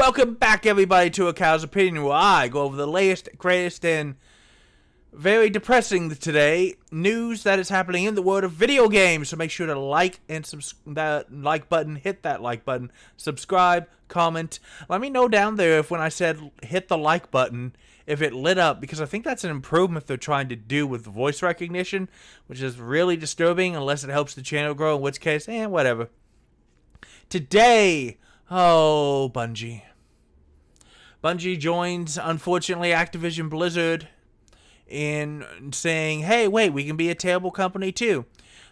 Welcome back, everybody, to A Cow's Opinion, where I go over the latest, greatest, and very depressing today news that is happening in the world of video games. So make sure to like and that like button, hit that like button, subscribe, comment. Let me know down there if when I said hit the like button, if it lit up, because I think that's an improvement they're trying to do with voice recognition, which is really disturbing unless it helps the channel grow, in which case, whatever. Today, Bungie. Bungie joins, unfortunately, Activision Blizzard in saying, hey, wait, we can be a terrible company too.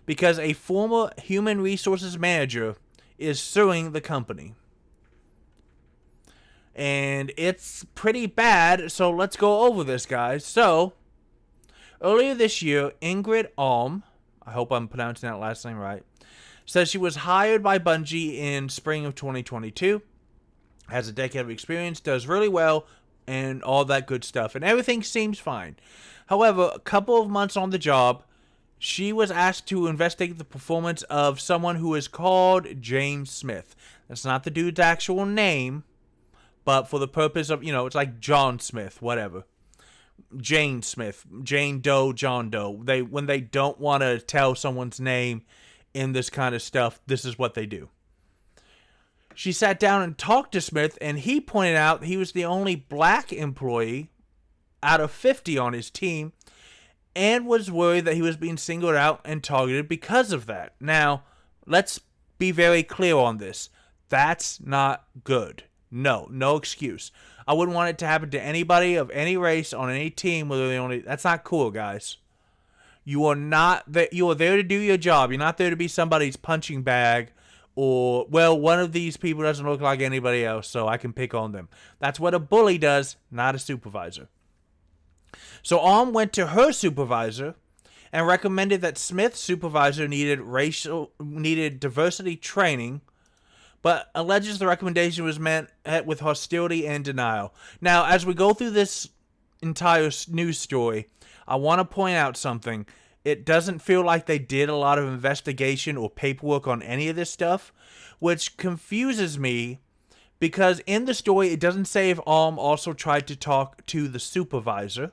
Because a former human resources manager is suing the company. And it's pretty bad, so let's go over this, guys. So, earlier this year, Ingrid Alm, I hope I'm pronouncing that last name right, says she was hired by Bungie in spring of 2022, has a decade of experience, does really well, and all that good stuff. And everything seems fine. However, a couple of months on the job, she was asked to investigate the performance of someone who is called James Smith. That's not the dude's actual name, but for the purpose of, it's like John Smith, whatever. Jane Smith, Jane Doe, John Doe. When they don't want to tell someone's name in this kind of stuff, this is what they do. She sat down and talked to Smith, and he pointed out he was the only black employee out of 50 on his team, and was worried that he was being singled out and targeted because of that. Now, let's be very clear on this. That's not good. No excuse. I wouldn't want it to happen to anybody of any race on any team. That's not cool, guys. You are there to do your job. You're not there to be somebody's punching bag, or, well, one of these people doesn't look like anybody else, so I can pick on them. That's what a bully does, not a supervisor. So Alm went to her supervisor and recommended that Smith's supervisor needed diversity training, but alleges the recommendation was met with hostility and denial. Now, as we go through this entire news story, I want to point out something. It doesn't feel like they did a lot of investigation or paperwork on any of this stuff, which confuses me, because in the story it doesn't say if Alm also tried to talk to the supervisor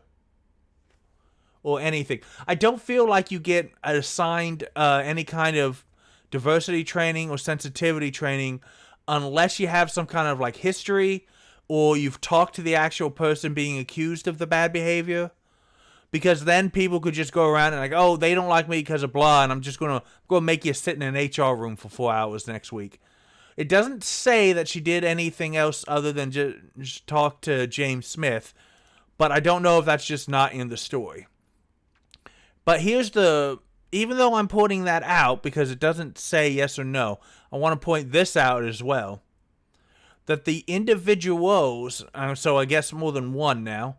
or anything. I don't feel like you get assigned any kind of diversity training or sensitivity training unless you have some kind of like history, or you've talked to the actual person being accused of the bad behavior. Because then people could just go around and like, oh, they don't like me because of blah, and I'm just going to make you sit in an HR room for 4 hours next week. It doesn't say that she did anything else other than just talk to James Smith, but I don't know if that's just not in the story. But even though I'm pointing that out because it doesn't say yes or no, I want to point this out as well. That the individuals, so I guess more than one now,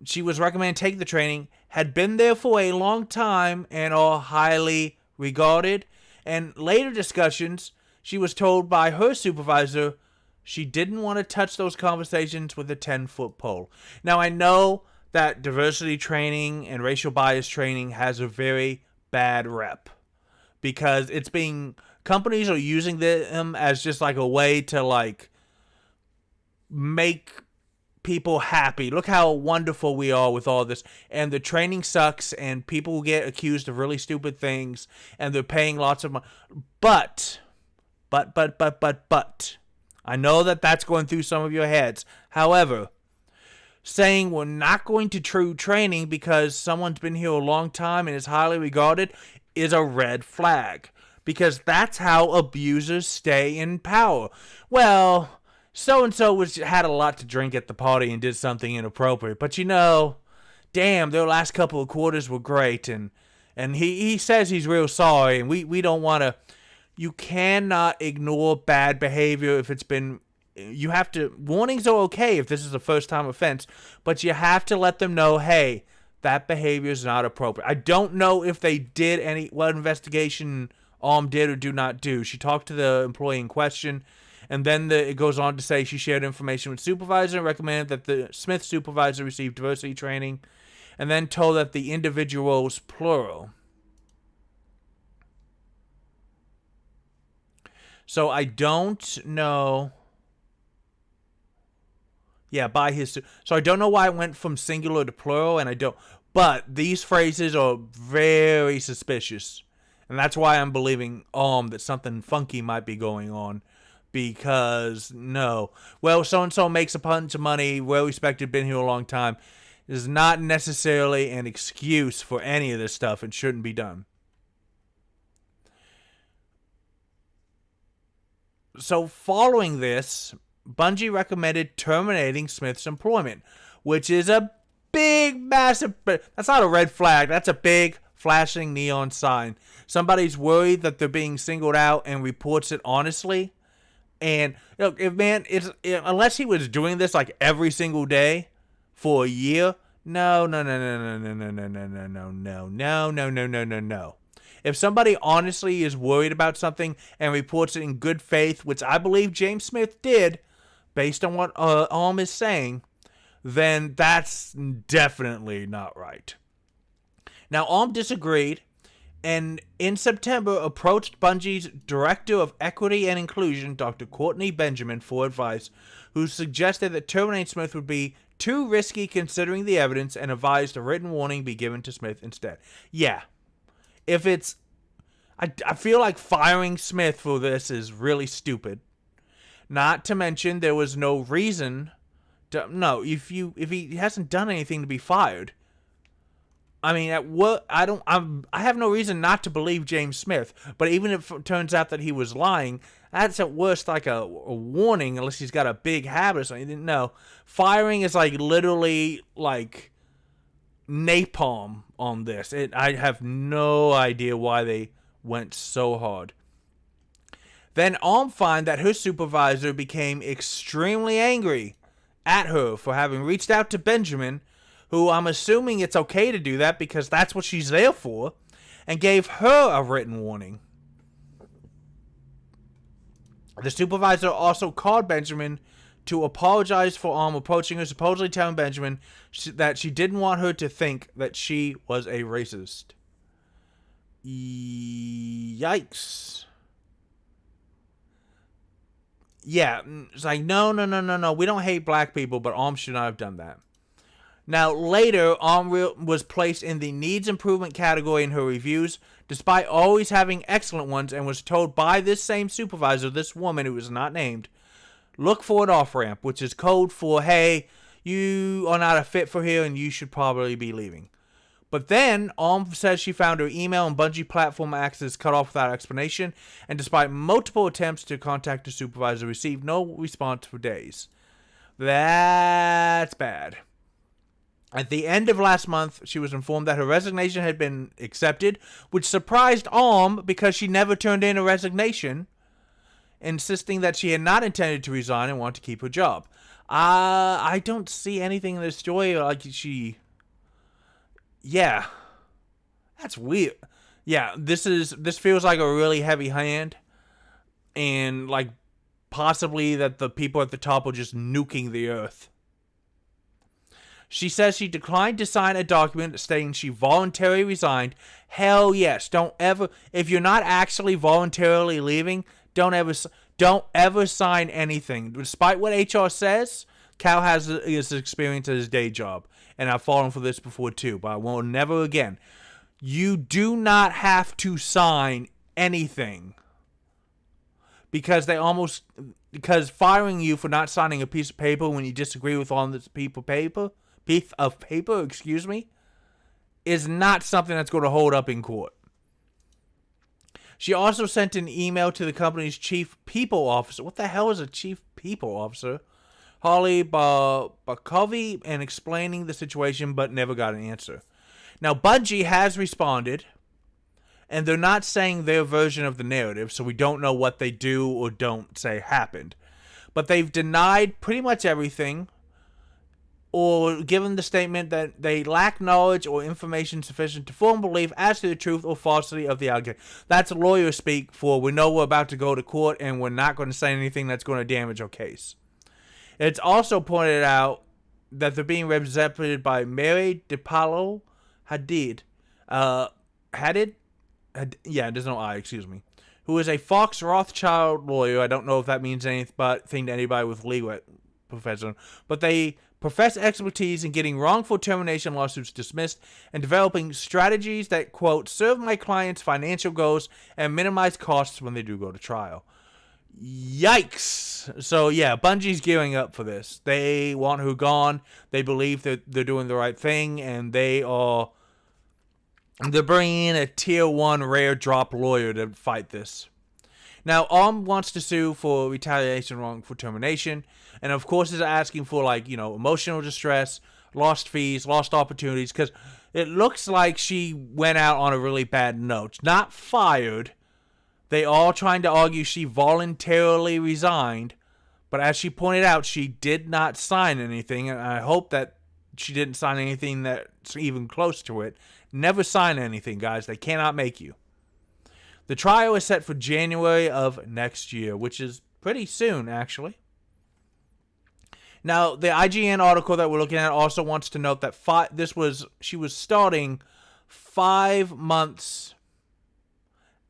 she was recommended to take the training, had been there for a long time and are highly regarded. And later discussions, she was told by her supervisor she didn't want to touch those conversations with a 10-foot pole. Now, I know that diversity training and racial bias training has a very bad rep, because companies are using them as just like a way to like make people happy. Look how wonderful we are with all this, and the training sucks, and people get accused of really stupid things, and they're paying lots of money. But I know that that's going through some of your heads. However, saying we're not going to true training because someone's been here a long time and is highly regarded is a red flag, because that's how abusers stay in power. Well, so-and-so had a lot to drink at the party and did something inappropriate, but damn, their last couple of quarters were great, and he says he's real sorry, and we don't want to. You cannot ignore bad behavior if it's been. You have to. Warnings are okay if this is a first-time offense, but you have to let them know, hey, that behavior is not appropriate. I don't know if they did what investigation Alm did or do not do. She talked to the employee in question. And then it goes on to say she shared information with supervisor and recommended that the Smith supervisor receive diversity training, and then told that the individuals, plural. So I don't know Yeah, by his. So I don't know why it went from singular to plural, and I don't. But these phrases are very suspicious, and that's why I'm believing that something funky might be going on. Because no, well, so and so makes a bunch of money, well respected, been here a long time, is not necessarily an excuse for any of this stuff and shouldn't be done. So following this, Bungie recommended terminating Smith's employment, which is a big, massive. That's not a red flag. That's a big, flashing neon sign. Somebody's worried that they're being singled out and reports it honestly. And look, if man, unless he was doing this like every single day for a year, no. If somebody honestly is worried about something and reports it in good faith, which I believe James Smith did, based on what is saying, then that's definitely not right. Now, disagreed, and in September approached Bungie's Director of Equity and Inclusion, Dr. Courtney Benjamin, for advice, who suggested that terminating Smith would be too risky considering the evidence and advised a written warning be given to Smith instead. Yeah. If it's... I feel like firing Smith for this is really stupid. Not to mention there was no reason to... No, if he hasn't done anything to be fired... I mean, at what I have no reason not to believe James Smith. But even if it turns out that he was lying, that's at worst like a warning, unless he's got a big habit or something. No, firing is like literally like napalm on this. I have no idea why they went so hard. Then find that her supervisor became extremely angry at her for having reached out to Benjamin, who I'm assuming it's okay to do that because that's what she's there for, and gave her a written warning. The supervisor also called Benjamin to apologize for approaching her, supposedly telling Benjamin that she didn't want her to think that she was a racist. Yikes. Yeah, it's like, no, we don't hate black people, but should not have done that. Now, later, was placed in the needs improvement category in her reviews, despite always having excellent ones, and was told by this same supervisor, this woman who was not named, look for an off-ramp, which is code for, hey, you are not a fit for here and you should probably be leaving. But then, says she found her email and Bungie platform access cut off without explanation, and despite multiple attempts to contact her supervisor, received no response for days. That's bad. At the end of last month, she was informed that her resignation had been accepted, which surprised because she never turned in a resignation, insisting that she had not intended to resign and wanted to keep her job. I don't see anything in this story like she... Yeah. That's weird. Yeah, this feels like a really heavy hand, and like possibly that the people at the top are just nuking the earth. She says she declined to sign a document stating she voluntarily resigned. Hell yes. Don't ever, if you're not actually voluntarily leaving, don't ever sign anything. Despite what HR says, Cal has his experience at his day job. And I've fallen for this before too, but I will never again. You do not have to sign anything. Because firing you for not signing a piece of paper when you disagree with on this piece of paper, is not something that's going to hold up in court. She also sent an email to the company's chief people officer. What the hell is a chief people officer? Holly Bakovi, and explaining the situation, but never got an answer. Now, Bungie has responded, and they're not saying their version of the narrative, so we don't know what they do or don't say happened. But they've denied pretty much everything, or given the statement that they lack knowledge or information sufficient to form belief as to the truth or falsity of the allegation. That's lawyer speak for we know we're about to go to court and we're not going to say anything that's going to damage our case. It's also pointed out that they're being represented by Mary DePaulo Hadid. There's no I, who is a Fox Rothschild lawyer. I don't know if that means anything to anybody with legal professional, but they profess expertise in getting wrongful termination lawsuits dismissed and developing strategies that, quote, serve my clients' financial goals and minimize costs when they do go to trial. Yikes. So, yeah, Bungie's gearing up for this. They want her gone. They believe that they're doing the right thing, and they're bringing in a tier 1 rare drop lawyer to fight this. Now, wants to sue for retaliation, wrongful termination, and of course is asking for, like, emotional distress, lost fees, lost opportunities, because it looks like she went out on a really bad note. Not fired. They all trying to argue she voluntarily resigned, but as she pointed out, she did not sign anything, and I hope that she didn't sign anything that's even close to it. Never sign anything, guys. They cannot make you. The trial is set for January of next year, which is pretty soon, actually. Now, the IGN article that we're looking at also wants to note that she was starting 5 months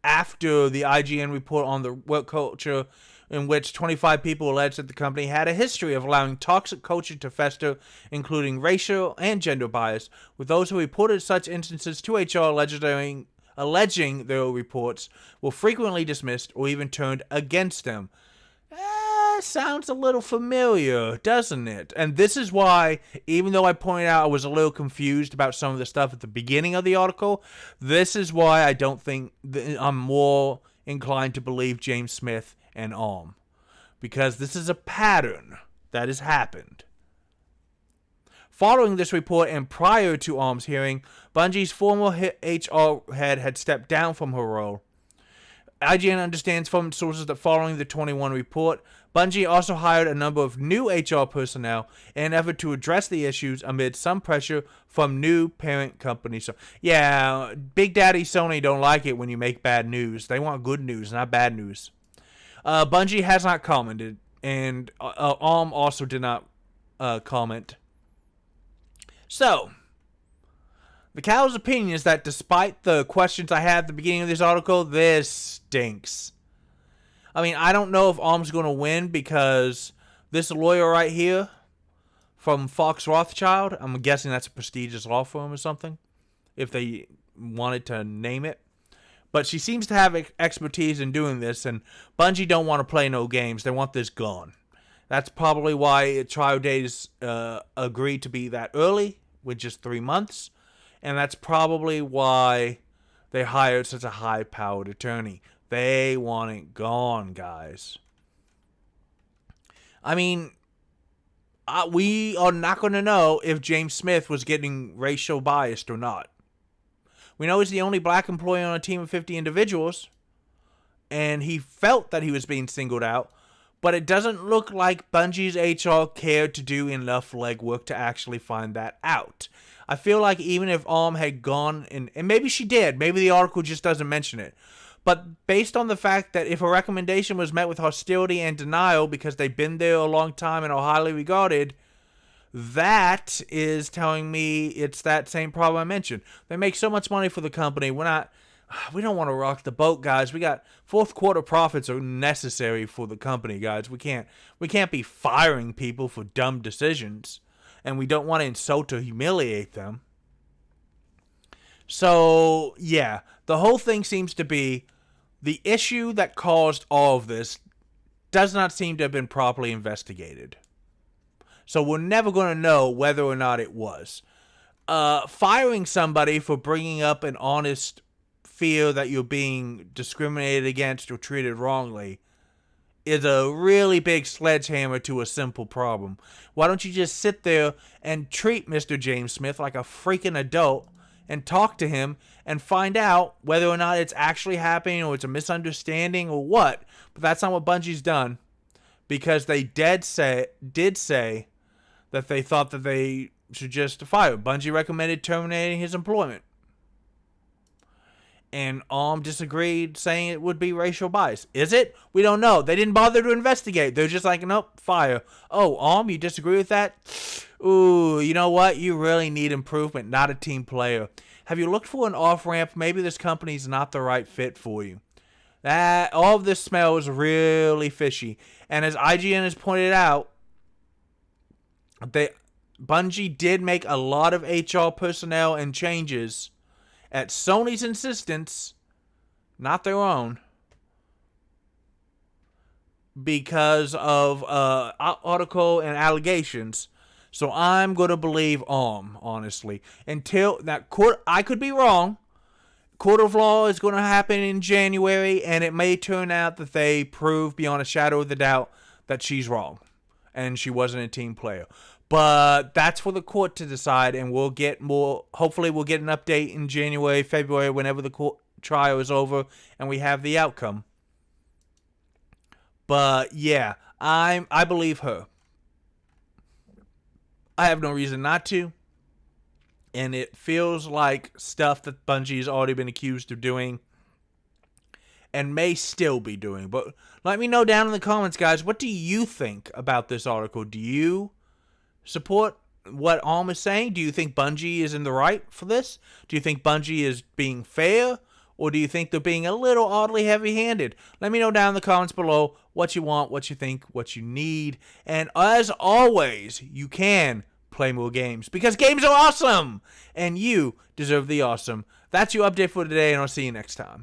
after the IGN report on the work culture, in which 25 people alleged that the company had a history of allowing toxic culture to fester, including racial and gender bias, with those who reported such instances to HR alleging their reports were frequently dismissed or even turned against them. Sounds a little familiar, doesn't it? And this is why, even though I pointed out I was a little confused about some of the stuff at the beginning of the article, this is why I don't think I'm more inclined to believe James Smith and Alm. Because this is a pattern that has happened. Following this report and prior to Alm's hearing, Bungie's former HR head had stepped down from her role. IGN understands from sources that following the 21 report, Bungie also hired a number of new HR personnel in an effort to address the issues amid some pressure from new parent companies. So, yeah, Big Daddy Sony don't like it when you make bad news. They want good news, not bad news. Bungie has not commented, and Alm also did not comment. So, the cow's opinion is that despite the questions I had at the beginning of this article, this stinks. I mean, I don't know if Alm's going to win because this lawyer right here from Fox Rothschild, I'm guessing that's a prestigious law firm or something, if they wanted to name it. But she seems to have expertise in doing this, and Bungie don't want to play no games. They want this gone. That's probably why trial date is agreed to be that early, with just 3 months. And that's probably why they hired such a high-powered attorney. They want it gone, guys. I mean, we are not going to know if James Smith was getting racial biased or not. We know he's the only black employee on a team of 50 individuals, and he felt that he was being singled out, but it doesn't look like Bungie's HR cared to do enough legwork to actually find that out. I feel like even if Alm had gone, and maybe she did, maybe the article just doesn't mention it, but based on the fact that if a recommendation was met with hostility and denial because they've been there a long time and are highly regarded, that is telling me it's that same problem I mentioned. They make so much money for the company. We don't want to rock the boat, guys. We got fourth quarter profits are necessary for the company, guys. We can't be firing people for dumb decisions, and we don't want to insult or humiliate them. So, yeah, the whole thing seems to be the issue that caused all of this does not seem to have been properly investigated. So we're never going to know whether or not it was. Firing somebody for bringing up an honest fear that you're being discriminated against or treated wrongly is a really big sledgehammer to a simple problem. Why don't you just sit there and treat Mr. James Smith like a freaking adult and talk to him and find out whether or not it's actually happening or it's a misunderstanding or what. But that's not what Bungie's done, because they did say that they thought that they should just fire. Bungie recommended terminating his employment. And Alm disagreed, saying it would be racial bias. Is it? We don't know. They didn't bother to investigate. They're just like, nope, fire. Oh, Alm, you disagree with that? Ooh, you know what? You really need improvement, not a team player. Have you looked for an off-ramp? Maybe this company's not the right fit for you. All of this smells really fishy. And as IGN has pointed out, they Bungie did make a lot of HR personnel and changes at Sony's insistence, not their own, because of article and allegations. So I'm gonna believe honestly. Until that court, I could be wrong. Court of law is going to happen in January, and it may turn out that they prove beyond a shadow of the doubt that she's wrong and she wasn't a team player. But that's for the court to decide, and we'll get more. Hopefully, we'll get an update in January, February, whenever the court trial is over and we have the outcome. But yeah, I believe her. I have no reason not to. And it feels like stuff that Bungie's already been accused of doing and may still be doing. But let me know down in the comments, guys, what do you think about this article? Do you support what Alm is saying? Do you think Bungie is in the right for this? Do you think Bungie is being fair? Or do you think they're being a little oddly heavy-handed? Let me know down in the comments below what you want, what you think, what you need. And as always, you can play more games, because games are awesome, and you deserve the awesome. That's your update for today, and I'll see you next time.